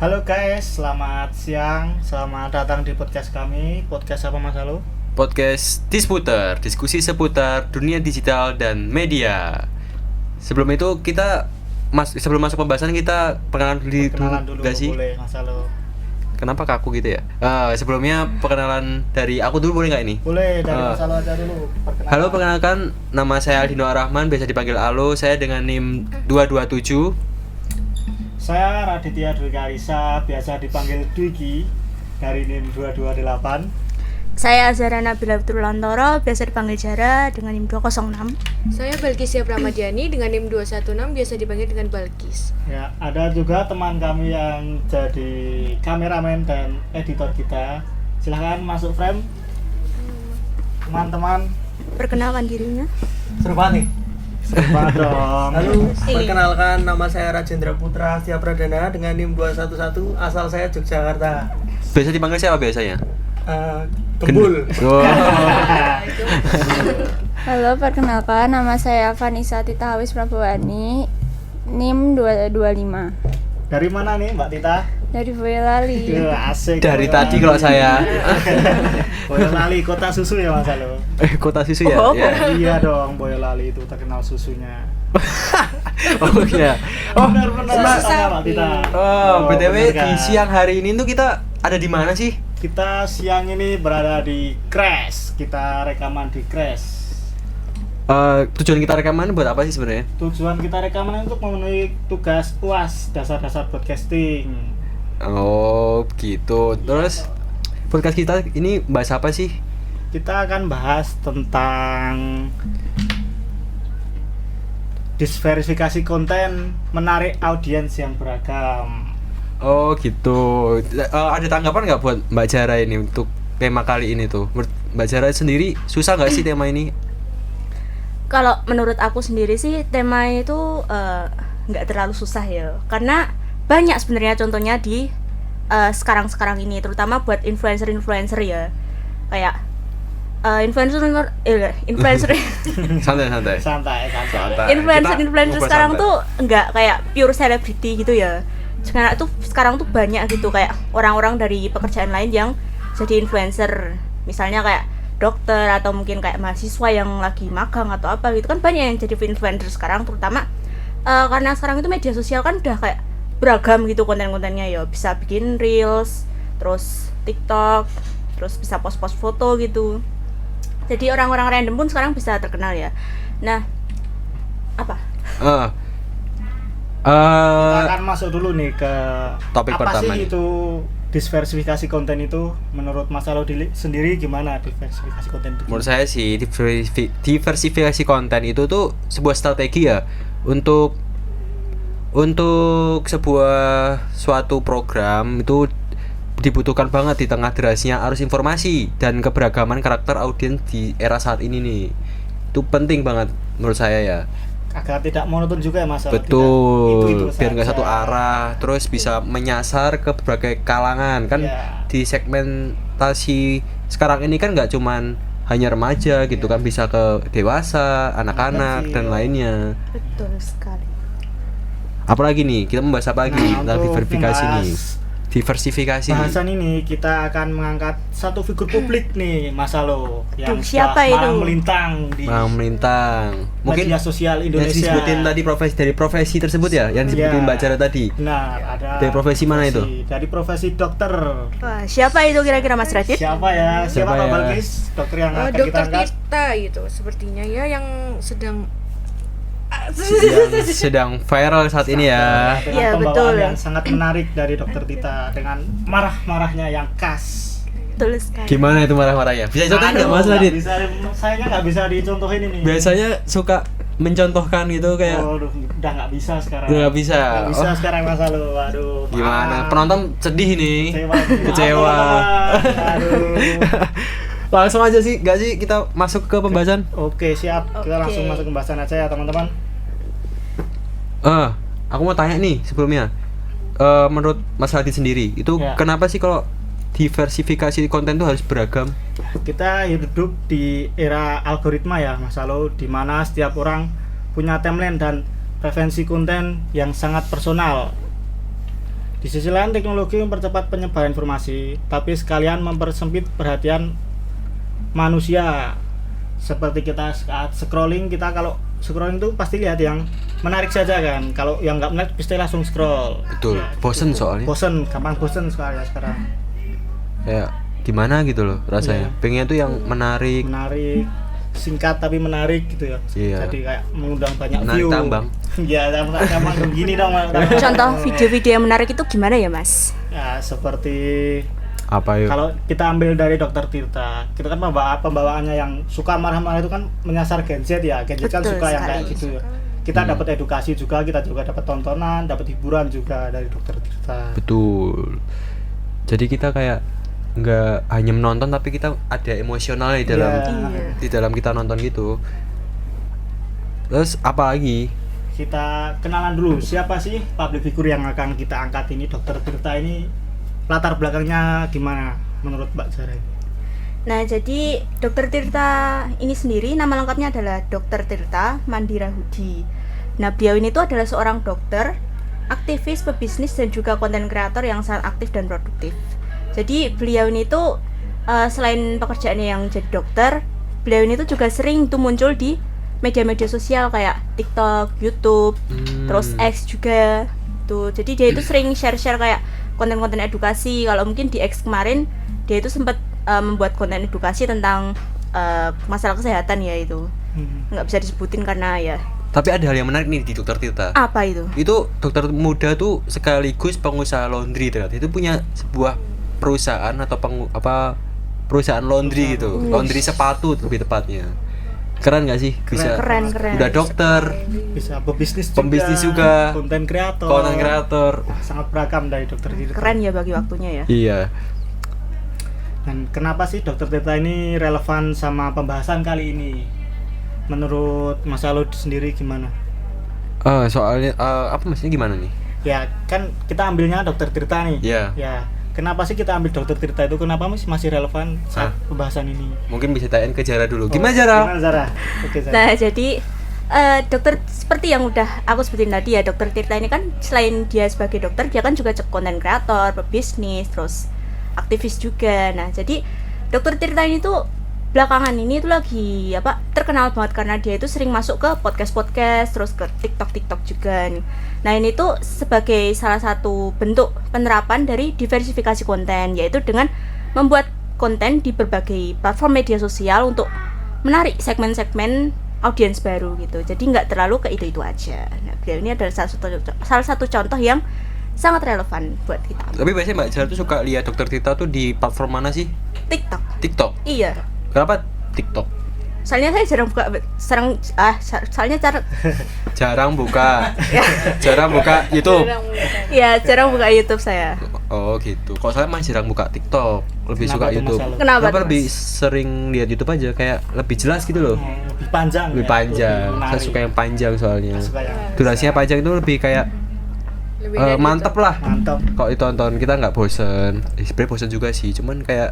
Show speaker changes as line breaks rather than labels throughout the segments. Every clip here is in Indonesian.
Halo guys, selamat siang, selamat datang di podcast kami. Podcast apa Mas Halo?
Podcast Disputer, diskusi seputar dunia digital dan media. Sebelum itu sebelum masuk pembahasan kita perkenalan
dulu
gak sih?
boleh Mas Halo.
Kenapa kaku gitu ya? Sebelumnya perkenalan dari aku dulu boleh nggak ini?
Boleh, dari Mas Halo aja dulu.
Halo, perkenalkan, nama saya Aldino Arrahman, biasa dipanggil Alo. Saya dengan NIM 227.
Saya Raditya Dwi Karisa, biasa dipanggil Dwiki, dari NIM 228.
Saya Azhara Nabila Turlantoro, biasa dipanggil Jara dengan NIM 206.
Saya Balkisya Pramadiani dengan NIM 216, biasa dipanggil dengan Balkis.
Ya, ada juga teman kami yang jadi kameramen dan editor kita. Silahkan masuk frame. Teman-teman,
Perkenalkan dirinya.
Seru banget nih.
serba dong.
Lalu perkenalkan, nama saya Rajendra Putra Setia Pradana dengan NIM 211, asal saya Yogyakarta.
Biasa dipanggil siapa biasanya?
Gembul.
Halo, perkenalkan, nama saya Vanessa Tita Hawis Prabowani, NIM 225.
Dari mana nih Mbak Tita?
Dari Boyolali.
Asik.
Dari tadi kalau saya.
Boyolali kota susu ya Mas Halo.
Kota susu ya?
Oh.
Ya.
Iya dong, Boyolali itu terkenal susunya.
Oh iya.
Benar-benar tanya Mbak Tita.
BTW
benar kan?
di siang hari ini tuh kita ada di mana sih?
Kita siang ini berada di Crash. Kita rekaman di Crash.
Tujuan kita rekaman buat apa sih sebenarnya?
Tujuan kita rekaman untuk memenuhi tugas UAS, dasar-dasar broadcasting.
Oh gitu. Terus podcast kita ini bahas apa sih?
Kita akan bahas tentang disverifikasi konten menarik audiens yang beragam.
Oh gitu. Ada tanggapan nggak buat Mbak Jara ini untuk tema kali ini tuh? Menurut Mbak Jara sendiri susah nggak sih tema ini?
Kalau menurut aku sendiri sih tema itu nggak terlalu susah ya, karena banyak sebenarnya contohnya di sekarang ini, terutama buat influencer ya, kayak influencer
Santai.
influencer sekarang tuh nggak kayak pure celebrity gitu ya. Sekarang tuh banyak gitu kayak orang-orang dari pekerjaan lain yang jadi influencer, misalnya kayak dokter atau mungkin kayak mahasiswa yang lagi magang atau apa gitu kan, banyak yang jadi influencer sekarang, terutama karena sekarang itu media sosial kan udah kayak beragam gitu konten-kontennya ya, bisa bikin reels, terus TikTok, terus bisa post-post foto gitu. Jadi orang-orang random pun sekarang bisa terkenal ya. Nah, apa?
Kita akan masuk dulu nih ke
Topik
apa
pertama
sih
nih.
itu diversifikasi konten itu. Menurut Mas Halo sendiri gimana diversifikasi konten itu?
Menurut saya sih diversifikasi konten itu tuh sebuah strategi ya untuk sebuah suatu program itu dibutuhkan banget di tengah derasnya arus informasi dan keberagaman karakter audiens di era saat ini nih. Itu penting banget menurut saya ya.
Agar tidak monoton juga ya Mas Halo.
Betul,
Tidak
biar nggak
saja.
satu arah, terus bisa menyasar ke berbagai kalangan kan.
Iya.
Di segmentasi sekarang ini kan nggak cuman hanya remaja gitu kan, bisa ke dewasa, anak-anak dan lainnya.
Betul sekali.
Apalagi nih, kita membahas apa lagi tentang
untuk
diversifikasi nih?
membahas
Diversifikasi.
bahasan ini kita akan mengangkat satu figur publik nih Mas Halo yang
Duh, siapa
sudah
itu?
malang melintang di
Bang melintang. Mungkin
media sosial
yang
Indonesia.
disebutin tadi dari profesi tersebut ya, yang disebutin
Iya.
Mbak Jara tadi.
Benar, ada
Dari profesi mana itu?
Dari profesi dokter.
Wah, siapa itu kira-kira Mas Radit?
Siapa ya?
Siapa
Siapa Pak
ya?
Balkis? Dokter yang akan kita
Dokter
angkat.
Tita itu sepertinya ya, yang sedang
Sedang viral saat ini ya.
Dengan
Iya,
pembawaan
betul.
yang sangat menarik dari Dokter Tita dengan marah-marahnya yang khas.
Betul sekali.
Gimana itu marah-marahnya? Bisa contohin nggak Mas
Aduh,
Radit?
nggak bisa, sayangnya nggak bisa dicontohin ini.
Biasanya suka mencontohkan gitu kayak
Waduh, udah nggak bisa sekarang.
Udah nggak bisa.
Nggak bisa
Oh.
sekarang Mas Halo. Waduh.
gimana?
maaf.
Penonton sedih nih.
Kecewa.
Kecewa.
Aduh.
Langsung aja sih, nggak sih kita masuk ke pembahasan?
Oke, siap. Kita
Oke.
langsung masuk ke pembahasan aja ya, teman-teman.
Aku mau tanya nih sebelumnya. Menurut Mas Radit sendiri, itu
Ya.
kenapa sih kalau diversifikasi konten itu harus beragam?
Kita hidup di era algoritma ya Mas Halo, di mana setiap orang punya timeline dan preferensi konten yang sangat personal. Di sisi lain teknologi mempercepat penyebaran informasi, tapi sekalian mempersempit perhatian manusia. Seperti kita saat scrolling, kita kalau scrolling tuh pasti lihat yang menarik saja kan. Kalau yang nggak menarik pasti langsung scroll.
Betul. Bosen soalnya.
Bosen, gampang bosen soalnya sekarang.
Kayak gimana gitu loh rasanya.
Iya.
Pengen tuh yang menarik.
Menarik, singkat tapi menarik gitu ya.
Iya.
Jadi kayak mengundang banyak
Menarik
view.
tambang.
Ya, tambang begini dong.
Contoh video-video yang menarik itu gimana ya, Mas?
Ya, seperti
Apa yuk?
kalau kita ambil dari Dokter Tirta, kita kan pembawaannya yang suka marah-marah itu kan menyasar Gen Z ya. Gen Z kan
Betul
suka yang
sekali.
kayak gitu ya. Kita dapat edukasi juga, kita juga dapat tontonan, dapat hiburan juga dari Dokter Tirta.
Betul. Jadi kita kayak nggak hanya menonton tapi kita ada emosional di dalam
Iya.
di dalam kita nonton gitu. Terus apa lagi?
Kita kenalan dulu, siapa sih public figure yang akan kita angkat ini? Dokter Tirta ini latar belakangnya gimana menurut Mbak Zara?
Nah, jadi Dokter Tirta ini sendiri nama lengkapnya adalah Dokter Tirta Mandirahudi. Nah, beliau ini tuh adalah seorang dokter, aktivis, pebisnis dan juga konten kreator yang sangat aktif dan produktif. Jadi beliau ini tuh selain pekerjaannya yang jadi dokter, beliau ini tuh juga sering tuh muncul di media-media sosial kayak TikTok, YouTube, terus X juga tuh. Jadi dia itu sering share-share kayak konten-konten edukasi. Kalau mungkin di X kemarin dia itu sempat membuat konten edukasi tentang masalah kesehatan ya itu. Nggak bisa disebutin karena ya.
Tapi ada hal yang menarik nih di Dokter Tirta.
Apa itu?
Itu dokter muda tuh sekaligus pengusaha laundry ternyata. Itu punya sebuah perusahaan atau perusahaan laundry gitu. Laundry sepatu lebih tepatnya. Keren gak sih? Bisa
Keren.
udah dokter,
Bisa pebisnis
juga,
konten kreator.
konten kreator.
Sangat beragam dari Dokter Tirta.
Keren ya bagi waktunya ya.
Iya.
Dan kenapa sih Dokter Tirta ini relevan sama pembahasan kali ini? Menurut Mas Alud sendiri gimana?
Soalnya apa maksudnya gimana nih?
Ya kan kita ambilnya Dokter Tirta nih.
Iya.
Ya. Kenapa sih kita ambil Dokter Tirta itu? Kenapa masih relevan saat pembahasan ini?
Mungkin bisa tanyain ke Zara dulu. Gimana Zara?
Gimana Zara? Oke, Zara.
Nah, jadi dokter seperti yang udah aku sebutin tadi ya, Dokter Tirta ini kan selain dia sebagai dokter, dia kan juga konten kreator, pebisnis, terus aktivis juga. Nah, jadi Dokter Tirta ini tuh belakangan ini tuh lagi terkenal banget karena dia itu sering masuk ke podcast terus ke TikTok juga. Nah, ini tuh sebagai salah satu bentuk penerapan dari diversifikasi konten, yaitu dengan membuat konten di berbagai platform media sosial untuk menarik segmen-segmen audiens baru gitu. Jadi nggak terlalu ke itu aja. Nah, beliau ini adalah salah satu contoh yang sangat relevan buat kita.
Tapi biasanya Mbak Zara tuh suka lihat Dokter Tirta tuh di platform mana sih? TikTok.
Iya.
Kenapa TikTok?
Soalnya saya jarang buka
Jarang buka YouTube.
ya jarang buka YouTube saya.
Oh gitu. Kalau saya masih jarang buka TikTok, lebih
Kenapa
suka
tuh,
YouTube.
Mas Alud?
Kenapa tuh,
lebih
Mas?
sering lihat YouTube aja, kayak lebih jelas gitu loh.
Lebih panjang.
Lebih
ya,
panjang.
lebih
Saya
menarik.
suka yang panjang soalnya.
Suka yang
Durasinya panjang itu lebih kayak
Lebih dari
mantep
itu.
lah.
mantap.
Kalau ditonton kita nggak bosen. Sebenarnya bosen juga sih, cuman kayak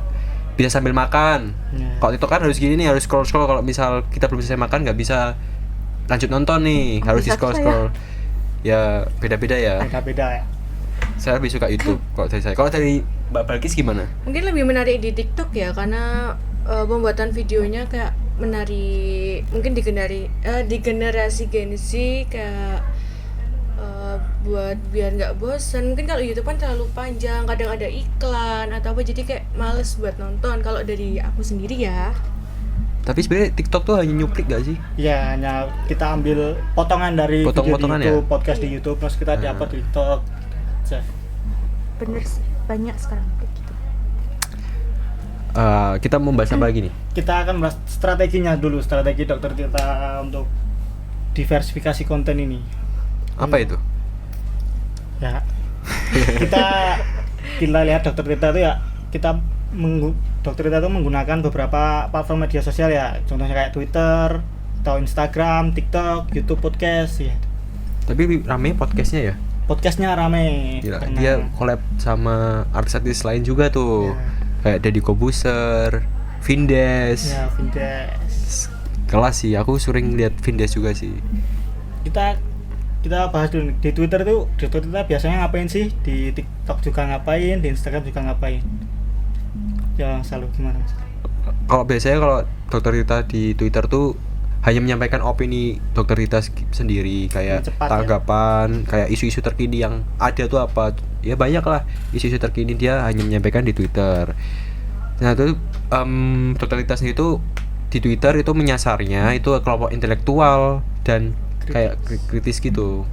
bisa sambil makan.
Ya.
Kalau TikTok kan harus gini nih, harus scroll. Kalau misal kita belum selesai makan nggak bisa lanjut nonton nih, harus di
Bisa
scroll. Ya beda-beda ya.
Beda-beda ya.
Saya lebih suka YouTube kalau dari saya. Kalau dari Mbak Balkis gimana?
Mungkin lebih menarik di TikTok ya, karena pembuatan videonya kayak menarik, mungkin di generasi Gen Z kayak buat biar nggak bosan. Mungkin kalau YouTube kan terlalu panjang, kadang ada iklan atau apa, jadi kayak males buat nonton kalau dari aku sendiri ya.
Tapi sebenarnya TikTok tuh hanya nyuplik gak sih?
Ya, hanya kita ambil potongan dari video di
Potong-potongan
YouTube,
ya?
podcast di YouTube, terus kita di-upload di TikTok. Aja.
Bener sih, banyak sekarang kayak gitu.
Kita mau bahas apa lagi nih?
Kita akan bahas strateginya dulu, strategi Dokter Tirta untuk diversifikasi konten ini.
Apa itu?
Ya. kita lihat Dokter Tirta itu ya, Dokter Tirta itu menggunakan beberapa platform media sosial ya, contohnya kayak Twitter atau Instagram, TikTok, YouTube, podcast ya.
Tapi rame podcastnya ya?
Podcastnya rame.
Gila,
karena-
dia collab sama artis-artis lain juga tuh. Kayak Deddy Kobuser, Vindes.
ya Vindes.
Kelas sih, aku sering lihat Vindes juga sih.
Kita kita bahas dulu nih. Di Twitter kita biasanya ngapain sih? Di TikTok juga ngapain, di Instagram juga ngapain? Ya selalu gimana Mas?
Kalau biasanya kalau Dokter Tirta di Twitter tuh hanya menyampaikan opini Dokter Tirta sendiri, kayak
Cepat,
tanggapan, kayak isu-isu terkini yang ada tuh apa. Ya banyak lah isu-isu terkini dia hanya menyampaikan di Twitter. Nah itu Dokter Tirta sendiri tuh di Twitter itu menyasarnya itu kelompok intelektual dan kayak kritis gitu.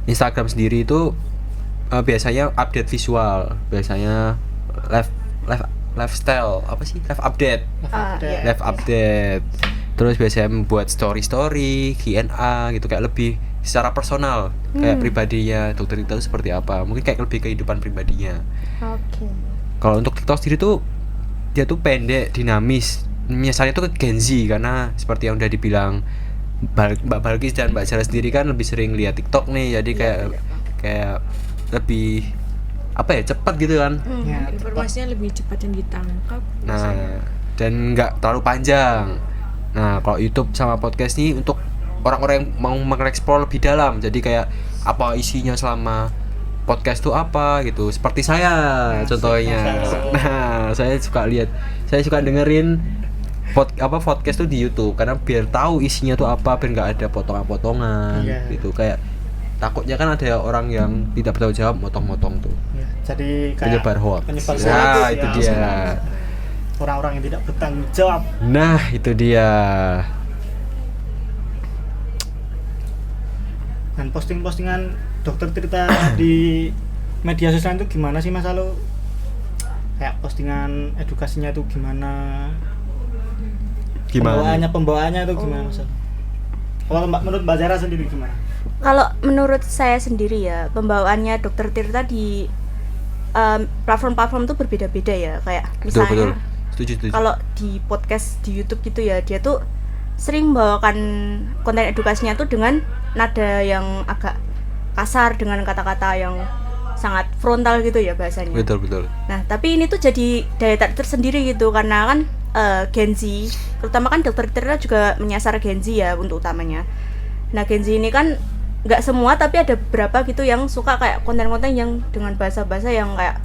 Instagram sendiri itu biasanya update visual, biasanya lifestyle apa sih, live update,
Iya.
live update. Terus biasanya membuat story Q&A gitu, kayak lebih secara personal, kayak pribadinya Dokter Tirta itu seperti apa, mungkin kayak lebih kehidupan pribadinya.
Oke.
Kalau untuk TikTok sendiri tuh dia tuh pendek, dinamis, misalnya tuh ke Gen Z, karena seperti yang udah dibilang Mbak Balkis dan Mbak Zara sendiri kan lebih sering lihat TikTok nih, jadi kayak lebih apa ya, cepat gitu kan.
Ya,
Informasinya lebih cepat yang ditangkap.
Nah, dan nggak terlalu panjang. Nah, kalau YouTube sama podcast nih untuk orang-orang yang mau mengeksplor lebih dalam, jadi kayak apa isinya selama podcast tuh apa gitu, seperti saya contohnya. Nah, saya suka dengerin podcast tuh di YouTube karena biar tahu isinya tuh apa, biar nggak ada potongan-potongan gitu. Kayak takutnya kan ada orang yang tidak bertanggung jawab motong-motong tuh,
ya, jadi kayak
penyebar hoax.
penyebar
Nah,
hoax,
itu
ya.
dia.
Orang-orang yang tidak bertanggung jawab.
Nah, itu dia.
Dan posting-postingan Dokter Tirta di media sosial itu gimana sih Mas Alo? Kayak postingan edukasinya itu gimana? Pembawaannya itu gimana Mas Alo? Kalau menurut Mbak Zara sendiri gimana?
Kalau menurut saya sendiri ya, pembawaannya Dokter Tirta di platform-platform itu berbeda-beda ya. Kayak misalnya
Setuju.
kalau di podcast di YouTube gitu ya, dia tuh sering membawakan konten edukasinya tuh dengan nada yang agak kasar, dengan kata-kata yang sangat frontal gitu ya bahasanya.
Betul.
Nah, tapi ini tuh jadi daya tarik tersendiri gitu, karena kan Gen Z, terutama kan Dokter Tirta juga menyasar Gen Z ya untuk utamanya. Nah, Gen Z ini kan nggak semua, tapi ada beberapa gitu yang suka kayak konten-konten yang dengan bahasa-bahasa yang kayak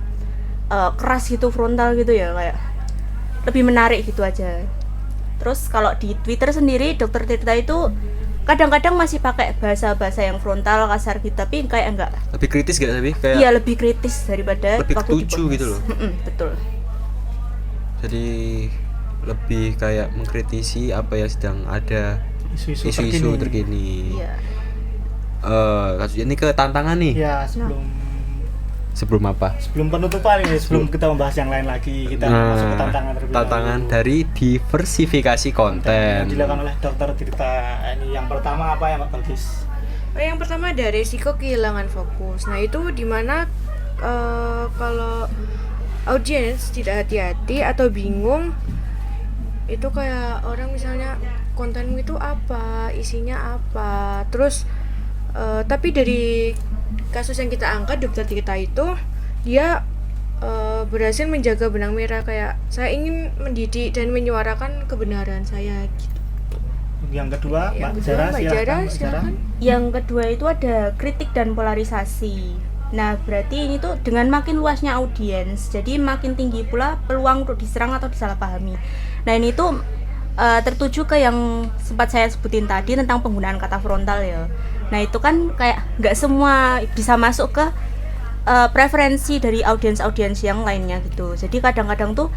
keras gitu, frontal gitu ya, kayak lebih menarik gitu aja. Terus kalau di Twitter sendiri Dokter Tirta itu kadang-kadang masih pakai bahasa-bahasa yang frontal, kasar gitu, tapi kayak enggak.
Lebih kritis gak tapi kayak
Iya, lebih kritis daripada
lebih
waktu di
ketujuh
podcast.
gitu loh.
Betul.
Jadi lebih kayak mengkritisi apa yang sedang ada, isu-isu terkini.
Iya.
Kasusnya ini ke tantangan nih.
Ya,
Sebelum apa?
sebelum penutupan ini, sebelum kita membahas yang lain lagi, kita masuk ke tantangan terlebih
tantangan
dahulu.
dari diversifikasi konten.
yang dilakukan oleh Dokter Tirta. Ini yang pertama apa ya Mbak Balkis?
Yang pertama ada resiko kehilangan fokus. Nah itu dimana kalau audiens tidak hati-hati atau bingung, itu kayak orang misalnya kontenmu itu apa, isinya apa, terus tapi dari kasus yang kita angkat Dokter Tirta itu dia berhasil menjaga benang merah, kayak saya ingin mendidik dan menyuarakan kebenaran saya gitu.
Yang kedua,
Yang
Mbak
kedua,
Zara,
Mbak Zara, silakan.
Yang kedua itu ada kritik dan polarisasi. Nah, berarti ini tuh dengan makin luasnya audiens, jadi makin tinggi pula peluang untuk diserang atau disalahpahami. Nah, ini tuh tertuju ke yang sempat saya sebutin tadi tentang penggunaan kata frontal ya. Nah, itu kan kayak nggak semua bisa masuk ke preferensi dari audiens-audiens yang lainnya gitu. Jadi kadang-kadang tuh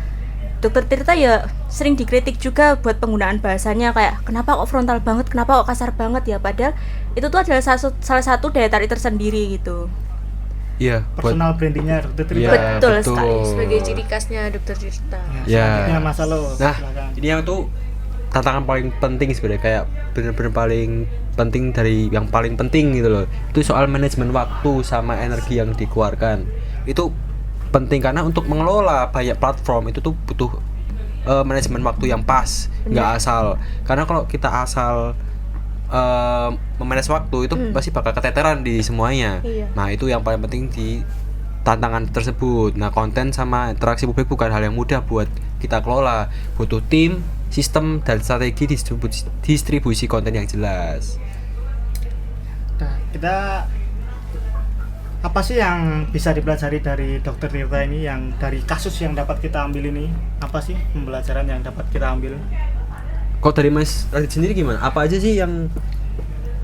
Dokter Tirta ya sering dikritik juga buat penggunaan bahasanya, kayak kenapa kok frontal banget, kenapa kok kasar banget ya, padahal itu tuh adalah salah satu daya tarik tersendiri gitu.
Iya,
personal brandingnya Dokter Tirta.
Iya,
Betul sekali,
Sebagai ciri khasnya Dokter Tirta.
Ya.
Selanjutnya Mas Alo,
Nah,
silakan.
ini yang tuh tantangan paling penting sebenarnya, kayak bener-bener paling penting dari yang paling penting gitu loh. Itu soal manajemen waktu sama energi yang dikeluarkan. Itu penting karena untuk mengelola banyak platform itu tuh butuh manajemen waktu yang pas, nggak asal. Karena kalau kita asal memanage waktu itu pasti bakal keteteran di semuanya.
Iya.
Nah, itu yang paling penting di tantangan tersebut. Nah, konten sama interaksi publik bukan hal yang mudah buat kita kelola. Butuh tim, sistem, dan strategi distribusi konten yang jelas.
Nah, kita apa sih yang bisa dipelajari dari Dokter Tirta ini, yang dari kasus yang dapat kita ambil ini? Apa sih pembelajaran yang dapat kita ambil?
Kok dari Mas Radit sendiri gimana? Apa aja sih yang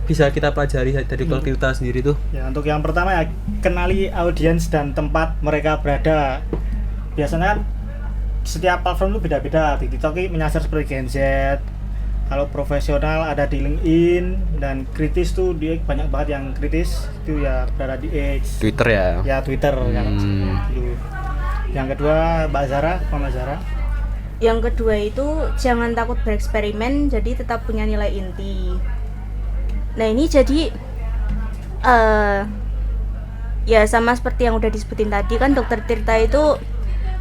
bisa kita pelajari dari Dokter Tirta sendiri tuh?
Ya, untuk yang pertama ya, kenali audiens dan tempat mereka berada. Biasanya kan setiap platform itu beda-beda. Di TikTok ini menyasar seperti Gen Z. Kalau profesional ada di LinkedIn, dan kritis tuh dia banyak banget yang kritis itu ya berada di X.
Twitter ya?
Ya Twitter kan dulu. Yang kedua Mbak Zara, Mama Zara.
Yang kedua itu jangan takut bereksperimen, jadi tetap punya nilai inti. Nah ini jadi ya sama seperti yang udah disebutin tadi kan, Dokter Tirta itu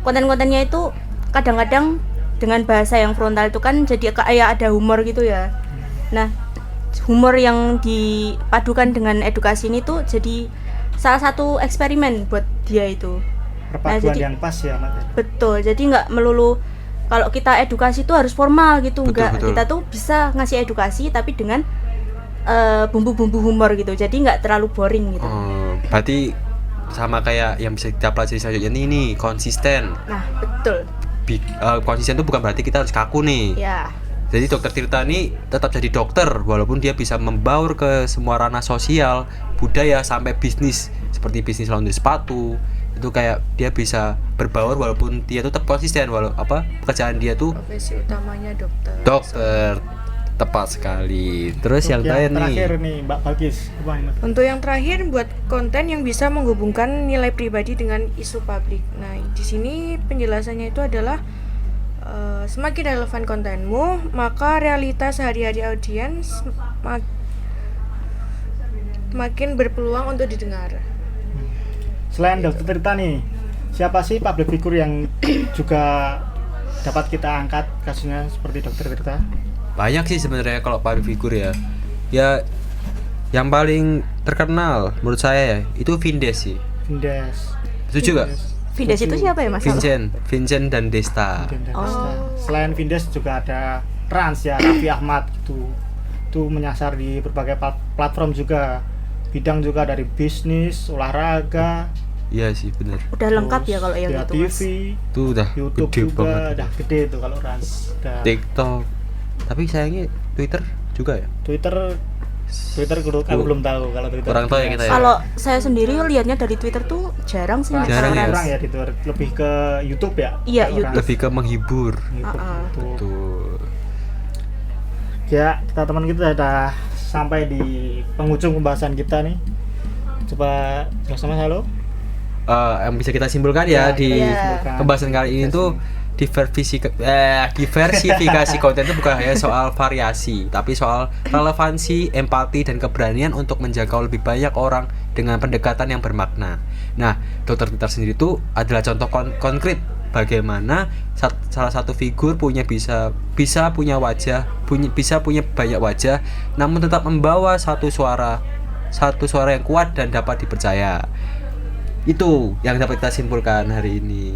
konten-kontennya itu kadang-kadang dengan bahasa yang frontal itu kan jadi kayak ada humor gitu ya. Nah humor yang dipadukan dengan edukasi ini tuh jadi salah satu eksperimen buat dia itu.
Perpaduan
jadi-
yang pas ya Mas.
Betul, jadi nggak melulu kalau kita edukasi itu harus formal gitu,
Betul,
enggak.
betul.
Kita tuh bisa ngasih edukasi tapi dengan bumbu-bumbu humor gitu, jadi nggak terlalu boring gitu.
Berarti sama kayak yang bisa kita pelajari selanjutnya ini konsisten.
Nah betul,
Konsisten itu bukan berarti kita harus kaku nih.
ya.
Jadi Dokter Tirta ini tetap jadi dokter walaupun dia bisa membaur ke semua ranah sosial, budaya sampai bisnis seperti bisnis laundry sepatu. Itu kayak dia bisa berbaur walaupun dia tetap konsisten pekerjaan dia tuh
Profesi utamanya dokter.
dokter. Tepat sekali. Terus yang
terakhir
nih.
nih Mbak Balkis. Apa ini?
Untuk yang terakhir, buat konten yang bisa menghubungkan nilai pribadi dengan isu publik. Nah, di sini penjelasannya itu adalah semakin relevan kontenmu, maka realitas sehari-hari audiens makin berpeluang untuk didengar.
Selain Dokter Tirta nih, siapa sih public figure yang juga dapat kita angkat kasusnya seperti Dokter Tirta?
Banyak sih sebenarnya kalau public figure ya. Ya yang paling terkenal menurut saya ya itu Vindes sih.
Vindes.
Setuju gak?
Vindes itu siapa ya Mas?
Vincent dan Desta.
Selain Vindes juga ada Trans ya, Raffi Ahmad gitu. Itu menyasar di berbagai platform juga. Bidang juga dari bisnis, olahraga,
Iya sih benar.
Udah lengkap ya kalau yang
via
itu
TV,
Mas.
Itu udah
YouTube
gede
juga,
banget.
udah gede tuh kalau Trans. Udah
TikTok. Tapi sayangnya Twitter juga ya.
Twitter aku belum tahu kalau Twitter.
Kurang tahu ya kita ya.
Kalau saya sendiri lihatnya dari Twitter tuh jarang sih.
Jarang ya.
Kurang ya di Twitter, lebih ke YouTube ya.
Iya,
Kalau
YouTube.
Lebih ke menghibur.
YouTube. YouTube.
Tuh.
Ya, teman-teman kita sudah sampai di penghujung pembahasan kita nih. Coba jelas sama halo.
Yang bisa kita simpulkan ya di
simpulkan.
pembahasan kali ini tuh diversifikasi konten itu bukan hanya soal variasi, tapi soal relevansi, empati, dan keberanian untuk menjangkau lebih banyak orang dengan pendekatan yang bermakna. Nah, Dokter Tirta sendiri itu adalah contoh konkret bagaimana salah satu figur bisa punya wajah, bisa punya banyak wajah, namun tetap membawa satu suara yang kuat dan dapat dipercaya. Itu yang dapat kita simpulkan hari ini.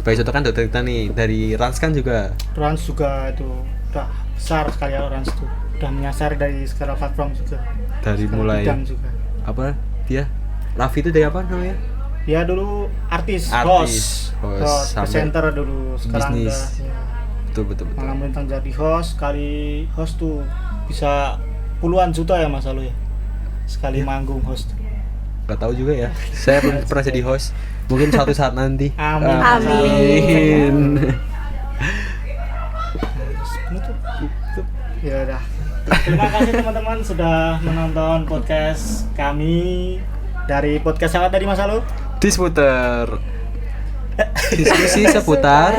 Sebagai contoh kan Dokter Tirta nih, dari Rans kan juga.
Rans juga itu udah besar sekali ya, Rans itu udah menyasar dari segala platform juga.
Dari
Segala
mulai
bidang juga.
apa dia? Raffi itu dari apa namanya?
Dia dulu artis,
Host, sampai
presenter dulu, sekarang
bisnis.
udah ya,
Betul.
malah melintang jadi host. Kali host tuh bisa puluhan juta ya Mas Alu ya. Sekali manggung host.
Gak tahu juga ya. Saya belum pernah jadi host. Mungkin suatu saat nanti.
Amin.
Amin.
Ya udah. Terima kasih teman-teman sudah menonton podcast kami dari podcast apa tadi Mas Alu?
Diskusi seputar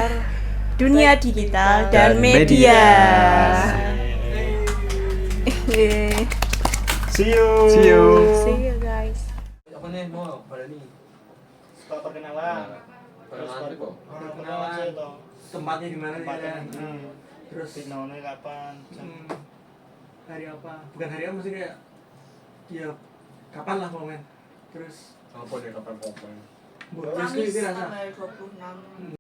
Dunia digital dan
Dan
media.
media.
See you.
See you.
See you guys.
Apa nih mau pada nih?
Setelah perkenalan.
Perkenalan. Tempatnya di mana ya? Terus
Pinaunya kapan?
hari apa? Bukan hari apa mesti kayak ya kapan lah momen. Terus
apa deh kapan
Terus itu rasa
26